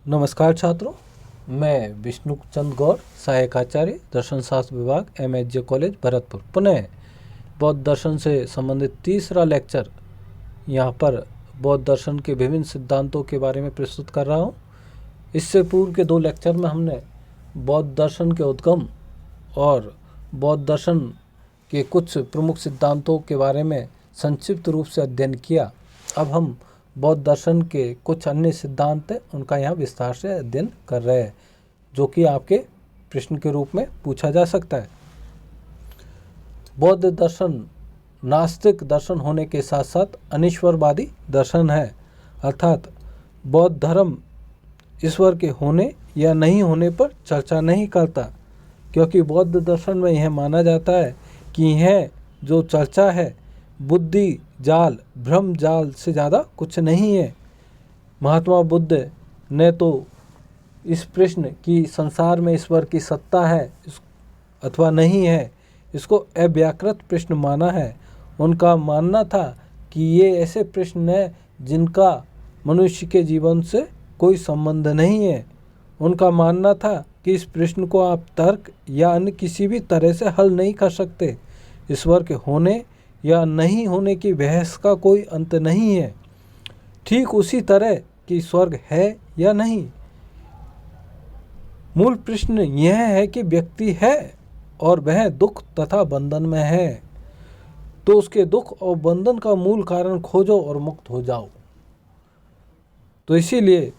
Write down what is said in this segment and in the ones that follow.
नमस्कार छात्रों, मैं विष्णु चंद गौर, सहायक आचार्य दर्शन शास्त्र विभाग MHJ कॉलेज भरतपुर, पुनः बौद्ध दर्शन से संबंधित तीसरा लेक्चर यहाँ पर बौद्ध दर्शन के विभिन्न सिद्धांतों के बारे में प्रस्तुत कर रहा हूँ। इससे पूर्व के 2 लेक्चर में हमने बौद्ध दर्शन के उद्गम और बौद्ध दर्शन के कुछ प्रमुख सिद्धांतों के बारे में संक्षिप्त रूप से अध्ययन किया। अब हम बौद्ध दर्शन के कुछ अन्य सिद्धांत हैं, उनका यहाँ विस्तार से अध्ययन कर रहे हैं, जो कि आपके प्रश्न के रूप में पूछा जा सकता है। बौद्ध दर्शन नास्तिक दर्शन होने के साथ साथ अनीश्वरवादी दर्शन है, अर्थात बौद्ध धर्म ईश्वर के होने या नहीं होने पर चर्चा नहीं करता, क्योंकि बौद्ध दर्शन में यह माना जाता है कि यह जो चर्चा है बुद्धि जाल, भ्रम जाल से ज़्यादा कुछ नहीं है। महात्मा बुद्ध ने तो इस प्रश्न कि संसार में ईश्वर की सत्ता है अथवा नहीं है, इसको अव्याकृत प्रश्न माना है। उनका मानना था कि ये ऐसे प्रश्न हैं जिनका मनुष्य के जीवन से कोई संबंध नहीं है। उनका मानना था कि इस प्रश्न को आप तर्क या अन्य किसी भी तरह से हल नहीं कर सकते। ईश्वर के होने या नहीं होने की बहस का कोई अंत नहीं है। ठीक उसी तरह कि स्वर्ग है या नहीं। मूल प्रश्न यह है कि व्यक्ति है और वह दुख तथा बंधन में है, तो उसके दुख और बंधन का मूल कारण खोजो और मुक्त हो जाओ। तो इसीलिए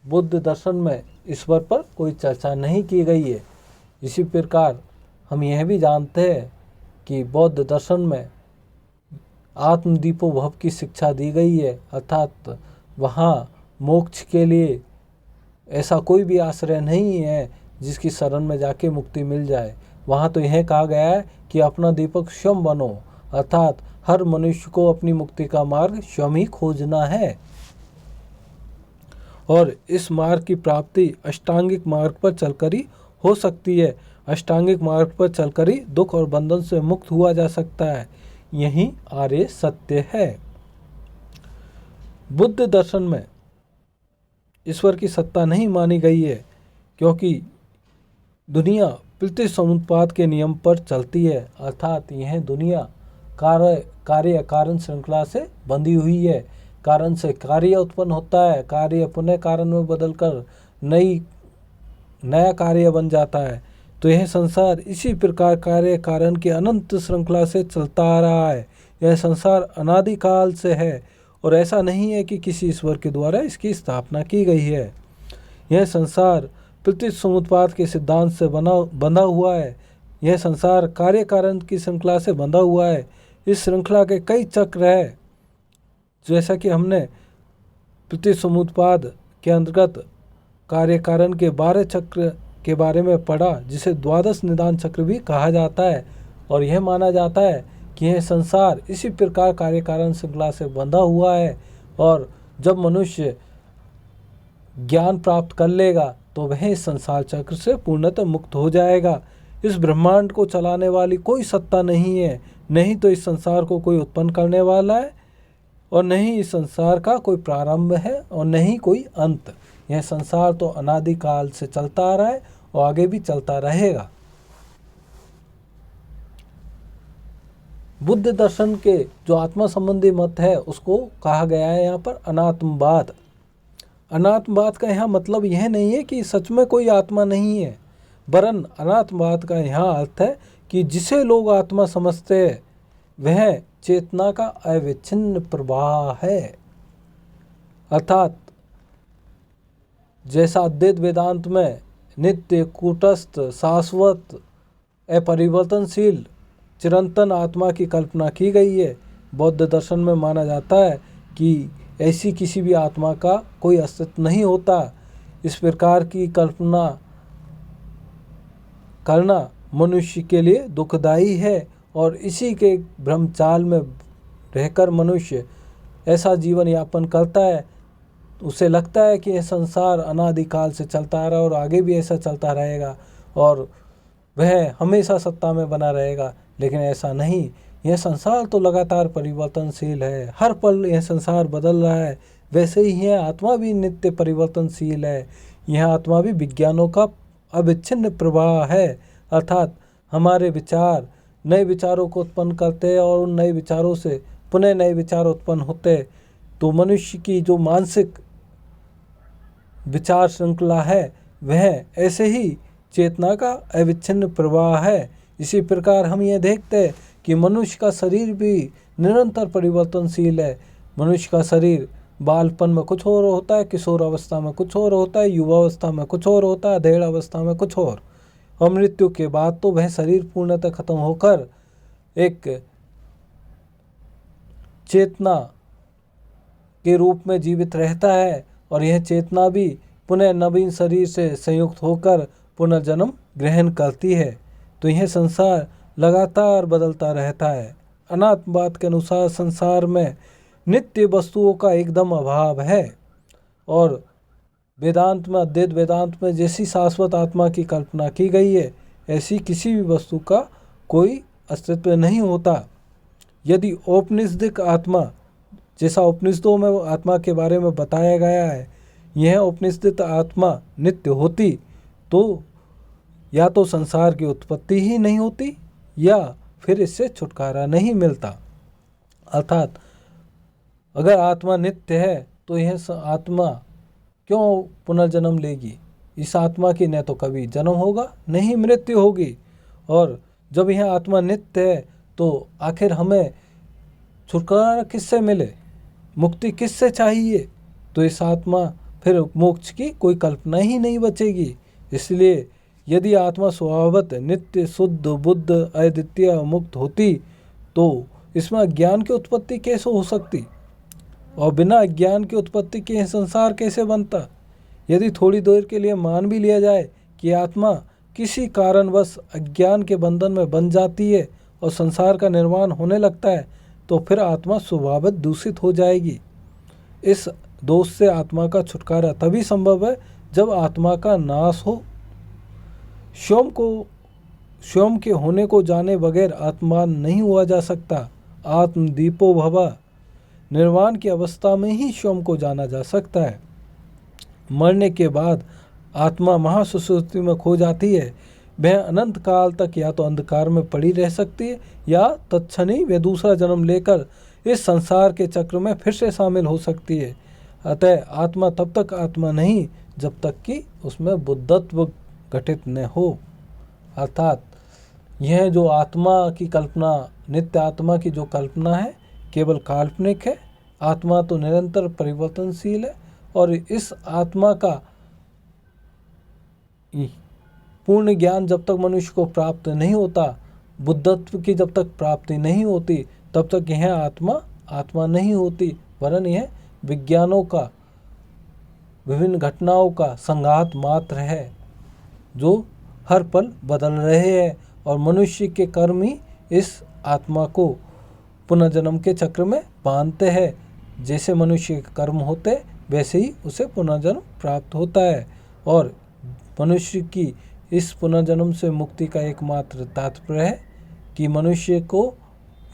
बुद्ध दर्शन में ईश्वर पर कोई चर्चा नहीं की गई है। इसी प्रकार हम यह भी जानते हैं कि बौद्ध दर्शन में आत्मदीपो भव की शिक्षा दी गई है, अर्थात वहाँ मोक्ष के लिए ऐसा कोई भी आश्रय नहीं है जिसकी शरण में जाके मुक्ति मिल जाए। वहाँ तो यह कहा गया है कि अपना दीपक स्वयं बनो, अर्थात हर मनुष्य को अपनी मुक्ति का मार्ग स्वयं ही खोजना है और इस मार्ग की प्राप्ति अष्टांगिक मार्ग पर चलकर ही हो सकती है। अष्टांगिक मार्ग पर चलकर ही दुख और बंधन से मुक्त हुआ जा सकता है। यही आर्य सत्य है। बुद्ध दर्शन में ईश्वर की सत्ता नहीं मानी गई है, क्योंकि दुनिया प्रति समुत्पाद के नियम पर चलती है, अर्थात यह दुनिया कार्य कारण श्रृंखला से बंधी हुई है। कारण से कार्य उत्पन्न होता है, कार्य पुनः कारण में बदलकर नया कार्य बन जाता है। तो यह संसार इसी प्रकार कार्य कारण की अनंत श्रृंखला से चलता आ रहा है। यह संसार अनादिकाल से है और ऐसा नहीं है कि किसी ईश्वर के द्वारा इसकी स्थापना की गई है। यह संसार प्रति समुत्पाद के सिद्धांत से बंधा हुआ है। यह संसार कार्य कारण की श्रृंखला से बंधा हुआ है। इस श्रृंखला के कई चक्र है, जैसा कि हमने प्रति समुत्पाद के अंतर्गत कार्य कारण के 12 चक्र के बारे में पढ़ा, जिसे द्वादश निदान चक्र भी कहा जाता है। और यह माना जाता है कि यह संसार इसी प्रकार कार्य कारण श्रृंखला से बंधा हुआ है और जब मनुष्य ज्ञान प्राप्त कर लेगा तो वह इस संसार चक्र से पूर्णतः मुक्त हो जाएगा। इस ब्रह्मांड को चलाने वाली कोई सत्ता नहीं है, नहीं तो इस संसार को कोई उत्पन्न करने वाला है और नहीं इस संसार का कोई प्रारंभ है और नहीं कोई अंत। यह संसार तो अनादिकाल से चलता आ रहा है और आगे भी चलता रहेगा। बुद्ध दर्शन के जो आत्मा संबंधी मत है उसको कहा गया है यहाँ पर अनात्मवाद। अनात्मवाद का यहाँ मतलब यह नहीं है कि सच में कोई आत्मा नहीं है, वरन अनात्मवाद का यहाँ अर्थ है कि जिसे लोग आत्मा समझते हैं वह चेतना का अविच्छिन्न प्रवाह है। अर्थात जैसा अद्वैत वेदांत में नित्य, कूटस्थ, शाश्वत, अपरिवर्तनशील, चिरंतन आत्मा की कल्पना की गई है, बौद्ध दर्शन में माना जाता है कि ऐसी किसी भी आत्मा का कोई अस्तित्व नहीं होता। इस प्रकार की कल्पना करना मनुष्य के लिए दुखदायी है और इसी के भ्रमचाल में रहकर मनुष्य ऐसा जीवन यापन करता है। उसे लगता है कि यह संसार अनादिकाल से चलता आ रहा है और आगे भी ऐसा चलता रहेगा और वह हमेशा सत्ता में बना रहेगा, लेकिन ऐसा नहीं। यह संसार तो लगातार परिवर्तनशील है, हर पल यह संसार बदल रहा है। वैसे ही यह आत्मा भी नित्य परिवर्तनशील है। यह आत्मा भी विज्ञानों का अविच्छिन्न प्रवाह है, अर्थात हमारे विचार नए विचारों को उत्पन्न करते हैं और उन नए विचारों से पुनः नए विचार उत्पन्न होते हैं। तो मनुष्य की जो मानसिक विचार श्रृंखला है वह ऐसे ही चेतना का अविच्छिन्न प्रवाह है। इसी प्रकार हम ये देखते हैं कि मनुष्य का शरीर भी निरंतर परिवर्तनशील है। मनुष्य का शरीर बालपन में कुछ और होता है, किशोर अवस्था में कुछ और होता है, युवा अवस्था में कुछ और होता है, अधेड़ अवस्था में कुछ और मृत्यु के बाद तो वह शरीर पूर्णतः खत्म होकर एक चेतना के रूप में जीवित रहता है और यह चेतना भी पुनः नवीन शरीर से संयुक्त होकर पुनर्जन्म ग्रहण करती है। तो यह संसार लगातार बदलता रहता है। अनात्मवाद के अनुसार संसार में नित्य वस्तुओं का एकदम अभाव है और वेदांत में अद्वैत वेदांत में जैसी शाश्वत आत्मा की कल्पना की गई है ऐसी किसी भी वस्तु का कोई अस्तित्व नहीं होता। यदि औपनिषदिक आत्मा जैसा उपनिषदों में आत्मा के बारे में बताया गया है यह उपनिषदिक आत्मा नित्य होती तो या तो संसार की उत्पत्ति ही नहीं होती या फिर इससे छुटकारा नहीं मिलता। अर्थात अगर आत्मा नित्य है तो यह आत्मा क्यों पुनर्जन्म लेगी? इस आत्मा की न तो कभी जन्म होगा न ही मृत्यु होगी। और जब यह आत्मा नित्य है तो आखिर हमें छुटकारा किससे मिले, मुक्ति किससे चाहिए? तो इस आत्मा फिर मोक्ष की कोई कल्पना ही नहीं बचेगी। इसलिए यदि आत्मा स्वभावतः नित्य शुद्ध बुद्ध अद्वितीय मुक्त होती तो इसमें अज्ञान की उत्पत्ति कैसे हो सकती और बिना अज्ञान की उत्पत्ति के संसार कैसे बनता? यदि थोड़ी देर के लिए मान भी लिया जाए कि आत्मा किसी कारणवश अज्ञान के बंधन में बन जाती है और संसार का निर्माण होने लगता है तो फिर आत्मा स्वभावतः दूषित हो जाएगी। इस दोष से आत्मा का छुटकारा तभी संभव है जब आत्मा का नाश हो। स्वयं के होने को जाने बगैर आत्मा नहीं हुआ जा सकता। आत्मदीपो भव, निर्वाण की अवस्था में ही स्वयं को जाना जा सकता है। मरने के बाद आत्मा महासुसुप्ति में खो जाती है। वह अनंत काल तक या तो अंधकार में पड़ी रह सकती है या तत्क्षण ही वह दूसरा जन्म लेकर इस संसार के चक्र में फिर से शामिल हो सकती है। अतः आत्मा तब तक आत्मा नहीं जब तक कि उसमें बुद्धत्व घटित न हो। अर्थात यह जो आत्मा की कल्पना, नित्य आत्मा की जो कल्पना है केवल काल्पनिक है। आत्मा तो निरंतर परिवर्तनशील है और इस आत्मा का पूर्ण ज्ञान जब तक मनुष्य को प्राप्त नहीं होता, बुद्धत्व की जब तक प्राप्ति नहीं होती तब तक यह आत्मा नहीं होती, वरन यह विज्ञानों का, विभिन्न घटनाओं का संघात मात्र है जो हर पल बदल रहे हैं और मनुष्य के कर्म ही इस आत्मा को पुनर्जन्म के चक्र में बांधते हैं। जैसे मनुष्य के कर्म होते वैसे ही उसे पुनर्जन्म प्राप्त होता है और मनुष्य की इस पुनर्जन्म से मुक्ति का एकमात्र तात्पर्य है कि मनुष्य को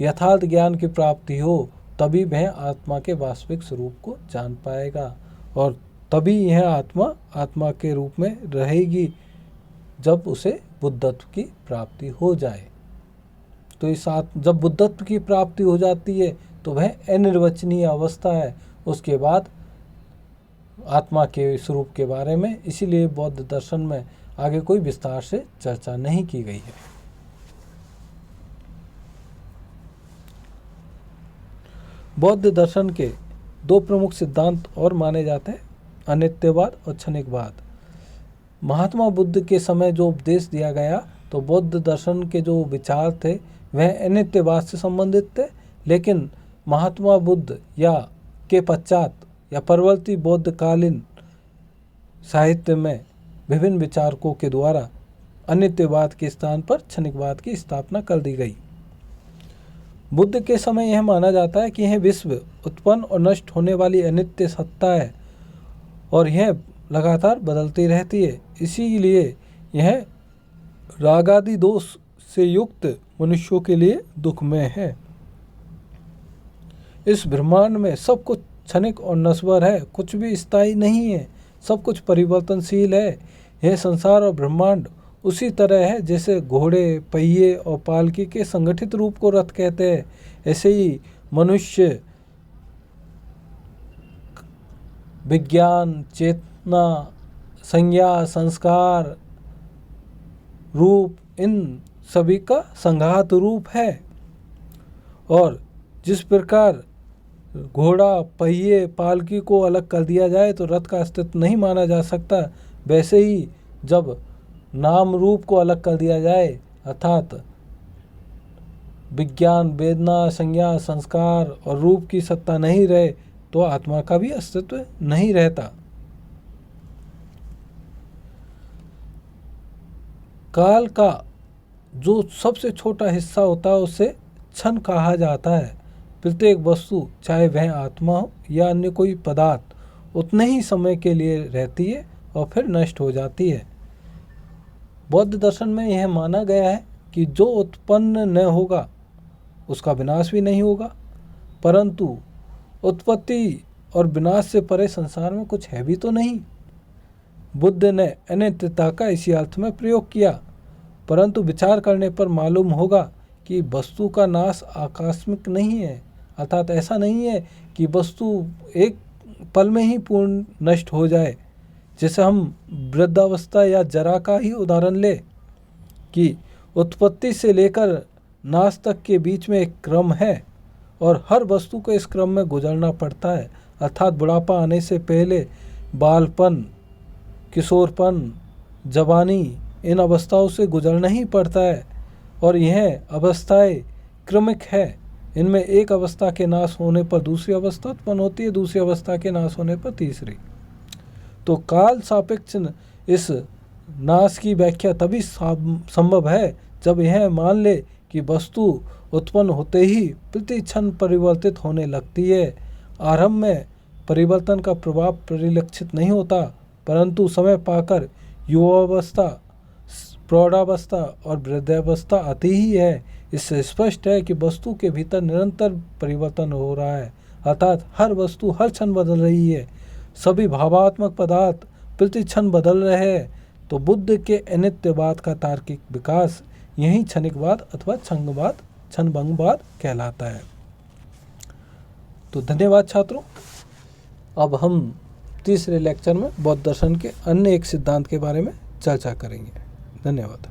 यथार्थ ज्ञान की प्राप्ति हो, तभी वह आत्मा के वास्तविक स्वरूप को जान पाएगा और तभी यह आत्मा के रूप में रहेगी जब उसे बुद्धत्व की प्राप्ति हो जाए। तो जब बुद्धत्व की प्राप्ति हो जाती है तो वह अनिर्वचनीय अवस्था है। उसके बाद आत्मा के स्वरूप के बारे में इसीलिए बौद्ध दर्शन में आगे कोई विस्तार से चर्चा नहीं की गई है। बौद्ध दर्शन के दो प्रमुख सिद्धांत और माने जाते हैं, अनित्यवाद और क्षणिकवाद। महात्मा बुद्ध के समय जो उपदेश दिया गया तो बौद्ध दर्शन के जो विचार थे वह अनित्यवाद से संबंधित थे, लेकिन महात्मा बुद्ध के पश्चात या परवर्ती बौद्धकालीन साहित्य में विभिन्न विचारकों के द्वारा अनित्यवाद के स्थान पर क्षणिकवाद की स्थापना कर दी गई। बुद्ध के समय यह माना जाता है कि यह विश्व उत्पन्न और नष्ट होने वाली अनित्य सत्ता है और यह लगातार बदलती रहती है। इसीलिए यह रागादि दोष से युक्त मनुष्यों के लिए दुखमय है। इस ब्रह्मांड में सब कुछ क्षणिक और नश्वर है, कुछ भी स्थायी नहीं है। सब कुछ परिवर्तनशील है। यह संसार और ब्रह्मांड उसी तरह है जैसे घोड़े, पहिए और पालकी के संगठित रूप को रथ कहते हैं, ऐसे ही मनुष्य, विज्ञान, चेतना, संज्ञा, संस्कार, रूप, इन सभी का संघात रूप है। और जिस प्रकार घोड़ा, पहिए, पालकी को अलग कर दिया जाए तो रथ का अस्तित्व नहीं माना जा सकता, वैसे ही जब नाम रूप को अलग कर दिया जाए अर्थात विज्ञान, वेदना, संज्ञा, संस्कार और रूप की सत्ता नहीं रहे तो आत्मा का भी अस्तित्व नहीं रहता। काल का जो सबसे छोटा हिस्सा होता है उसे क्षण कहा जाता है। प्रत्येक वस्तु, चाहे वह आत्मा हो या अन्य कोई पदार्थ, उतने ही समय के लिए रहती है और फिर नष्ट हो जाती है। बौद्ध दर्शन में यह माना गया है कि जो उत्पन्न न होगा उसका विनाश भी नहीं होगा, परंतु उत्पत्ति और विनाश से परे संसार में कुछ है भी तो नहीं। बुद्ध ने अनित्यता का इसी अर्थ में प्रयोग किया, परंतु विचार करने पर मालूम होगा कि वस्तु का नाश आकस्मिक नहीं है, अर्थात ऐसा नहीं है कि वस्तु एक पल में ही पूर्ण नष्ट हो जाए। जैसे हम वृद्धावस्था या जरा का ही उदाहरण ले कि उत्पत्ति से लेकर नाश तक के बीच में एक क्रम है और हर वस्तु को इस क्रम में गुजरना पड़ता है, अर्थात बुढ़ापा आने से पहले बालपन, किशोरपन, जवानी, इन अवस्थाओं से गुजरना ही पड़ता है और यह अवस्थाएं क्रमिक है। इनमें एक अवस्था के नाश होने पर दूसरी अवस्था उत्पन्न होती है, दूसरी अवस्था के नाश होने पर तीसरी। तो काल सापेक्ष इस नाश की व्याख्या तभी संभव है जब यह मान ले कि वस्तु उत्पन्न होते ही प्रति क्षण परिवर्तित होने लगती है। आरंभ में परिवर्तन का प्रभाव परिलक्षित नहीं होता, परंतु समय पाकर युवावस्था, प्रौढ़ावस्था और वृद्धावस्था आती ही है। इससे स्पष्ट है कि वस्तु के भीतर निरंतर परिवर्तन हो रहा है, अर्थात हर वस्तु हर क्षण बदल रही है। सभी भावात्मक पदार्थ प्रति क्षण बदल रहे हैं। तो बुद्ध के अनित्यवाद का तार्किक विकास यही क्षणिकवाद अथवा क्षणभंगवाद कहलाता है। तो धन्यवाद छात्रों। अब हम तीसरे लेक्चर में बौद्ध दर्शन के अन्य एक सिद्धांत के बारे में चर्चा करेंगे। धन्यवाद।